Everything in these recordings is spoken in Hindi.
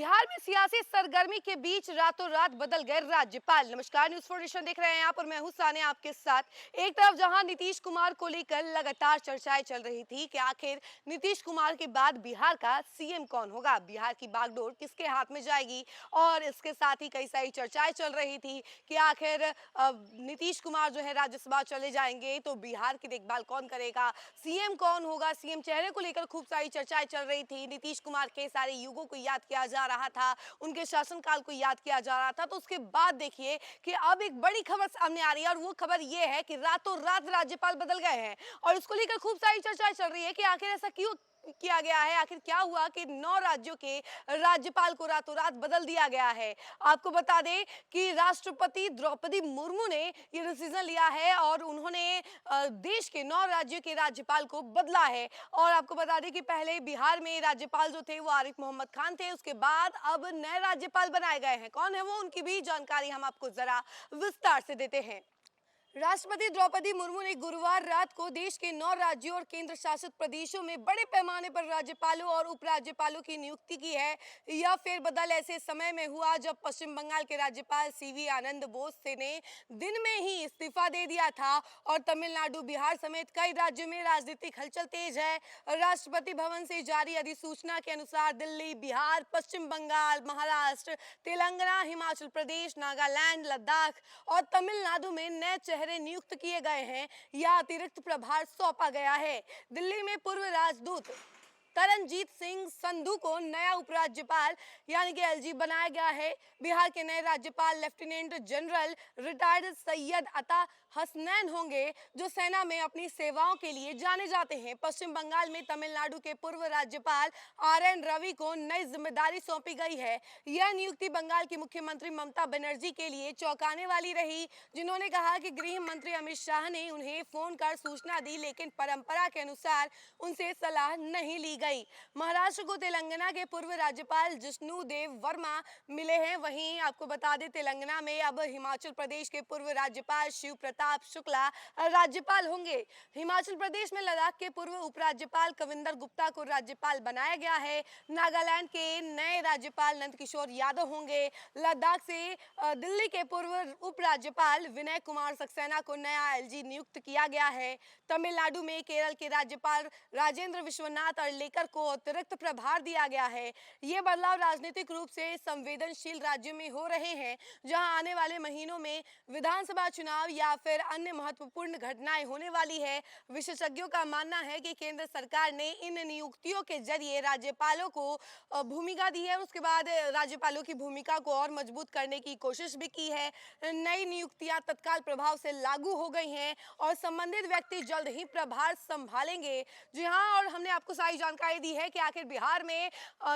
बिहार में सियासी सरगर्मी के बीच रातों रात बदल गए राज्यपाल। नमस्कार, न्यूज़ 4 नेशन देख रहे हैं यहाँ पर मैं हूँ सानिया आपके साथ। एक तरफ जहां नीतीश कुमार को लेकर लगातार चर्चाएं चल रही थी कि आखिर नीतीश कुमार के बाद बिहार का सीएम कौन होगा, बिहार की बागडोर किसके हाथ में जाएगी, और इसके साथ ही कई सारी चर्चाएं चल रही थी कि आखिर नीतीश कुमार जो है राज्यसभा चले जाएंगे तो बिहार की देखभाल कौन करेगा, सीएम कौन होगा, सीएम चेहरे को लेकर खूब सारी चर्चाएं चल रही थी। नीतीश कुमार के सारे युगों को याद किया जा रहा था, उनके शासनकाल को याद किया जा रहा था। तो उसके बाद देखिए कि अब एक बड़ी खबर सामने आ रही है और वो खबर ये है कि रातों रात राज्यपाल बदल गए हैं और इसको लेकर खूब सारी चर्चाएं चल रही है कि आखिर ऐसा क्यों किया गया है, आखिर क्या हुआ कि 9 राज्यों के राज्यपाल को रातों रात बदल दिया गया है। आपको बता दें कि राष्ट्रपति द्रौपदी मुर्मू ने ये डिसीजन लिया है और उन्होंने देश के 9 राज्यों के राज्यपाल को बदला है। और आपको बता दें कि पहले बिहार में राज्यपाल जो थे वो आरिफ मोहम्मद खान थे, उसके बाद अब नए राज्यपाल बनाए गए हैं। कौन है वो, उनकी भी जानकारी हम आपको जरा विस्तार से देते हैं। राष्ट्रपति द्रौपदी मुर्मू ने गुरुवार रात को देश के 9 राज्यों और केंद्र शासित प्रदेशों में बड़े पैमाने पर राज्यपालों और उपराज्यपालों की नियुक्ति की है। यह फेरबदल ऐसे समय में हुआ जब पश्चिम बंगाल के राज्यपाल सीवी आनंद बोस ने दिन में ही इस्तीफा दे दिया था और तमिलनाडु, बिहार समेत कई राज्यों में राजनीतिक हलचल तेज है। राष्ट्रपति भवन से जारी अधिसूचना के अनुसार दिल्ली, बिहार, पश्चिम बंगाल, महाराष्ट्र, तेलंगाना, हिमाचल प्रदेश, नागालैंड, लद्दाख और तमिलनाडु में नए चेहरे नियुक्त किए गए हैं या अतिरिक्त प्रभार सौंपा गया है। दिल्ली में पूर्व राजदूत तरनजीत सिंह संधू को नया उपराज्यपाल यानी कि एलजी बनाया गया है। बिहार के नए राज्यपाल लेफ्टिनेंट जनरल रिटायर्ड सैयद अता हसनैन होंगे, जो सेना में अपनी सेवाओं के लिए जाने जाते हैं। पश्चिम बंगाल में तमिलनाडु के पूर्व राज्यपाल आर.एन. रवि को नई जिम्मेदारी सौंपी गई है। यह नियुक्ति बंगाल की मुख्यमंत्री ममता बनर्जी के लिए चौंकाने वाली रही, जिन्होंने कहा कि गृह मंत्री अमित शाह ने उन्हें फोन कर सूचना दी, लेकिन परंपरा के अनुसार उनसे सलाह नहीं ली गई। महाराष्ट्र को तेलंगाना के पूर्व राज्यपाल जिष्णु देव वर्मा मिले हैं। वहीं आपको बता दें तेलंगाना में अब हिमाचल प्रदेश के पूर्व राज्यपाल शिव प्रताप शुक्ला राज्यपाल होंगे। हिमाचल प्रदेश में लद्दाख के पूर्व उपराज्यपाल कविंदर गुप्ता को राज्यपाल बनाया गया है। नागालैंड के नए राज्यपाल नंदकिशोर यादव होंगे। लद्दाख से दिल्ली के पूर्व उपराज्यपाल विनय कुमार सक्सेना को नया एलजी नियुक्त किया गया है। तमिलनाडु में केरल के राज्यपाल राजेंद्र विश्वनाथ अर्लेकर को अतिरिक्त प्रभार दिया गया है। ये बदलाव राजनीतिक रूप से संवेदनशील राज्यों में हो रहे हैं, जहां आने वाले महीनों में विधानसभा चुनाव या फिर अन्य महत्वपूर्ण घटनाएं होने वाली है। विशेषज्ञों का मानना है कि केंद्र सरकार ने इन नियुक्तियों के जरिए राज्यपालों को भूमिका दी है, उसके बाद राज्यपालों की भूमिका को और मजबूत करने की कोशिश भी की है। नई नियुक्तियां तत्काल प्रभाव से लागू हो गई हैं और संबंधित व्यक्ति जल्द ही प्रभार संभालेंगे। जी हाँ, और हमने आपको सारी जानकारी दी है कि आखिर बिहार में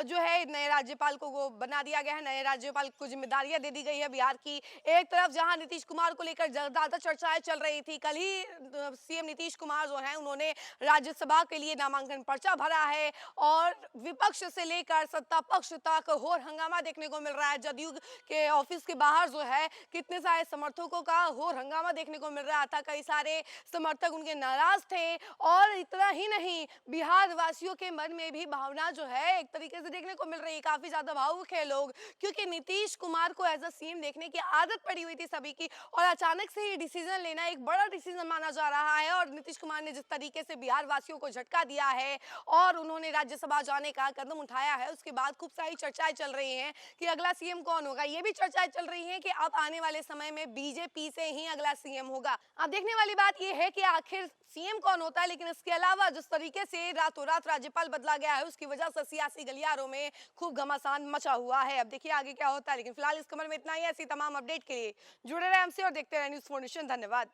जो है नए राज्यपाल को वो बना दिया गया है, नए राज्यपाल को जिम्मेदारियां दे दी गई है बिहार की। एक तरफ जहां नीतीश कुमार को लेकर ज्यादा चर्चाएं चल रही थी, कल ही सीएम नीतीश कुमार जो है उन्होंने राज्यसभा के लिए नामांकन पर्चा भरा है और विपक्ष से लेकर सत्ता पक्ष तक होर हंगामा देखने को मिल रहा है। जदयू के ऑफिस के बाहर जो है कितने सारे समर्थकों का होर हंगामा देखने को मिल रहा था, कई सारे समर्थक उनके नाराज थे। और इतना ही नहीं, बिहार वासियों के मन में भी भावना जो है एक तरीके से देखने को मिल रही है, काफी ज्यादा भावुक है लोग, क्योंकि नीतीश कुमार को एज अ सीएम देखने की आदत पड़ी हुई थी सभी की और अचानक से ये डिसीजन लेना एक बड़ा डिसीजन माना जा रहा है। और नीतीश कुमार ने जिस तरीके से बिहार वासियों को झटका दिया है और उन्होंने राज्यसभा जाने का कदम उठाया है, उसके बाद खूब सारी चर्चाएं चल रही हैं कि अगला सीएम कौन होगा। ये भी चर्चाएं चल रही हैं कि अब आने वाले समय में बीजेपी से ही अगला सीएम होगा। अब देखने वाली बात यह है कि आखिर सीएम कौन होता है। लेकिन इसके अलावा जिस तरीके से रातों रात राज्यपाल बदला गया है, उसकी वजह से सियासी गलियारों में खूब घमासान मचा हुआ है। अब देखिए आगे क्या होता है, लेकिन फिलहाल इस खबर में इतना ही। ऐसी तमाम अपडेट के लिए जुड़े रहे हमसे और देखते रहे न्यूज़ 4 नेशन। धन्यवाद।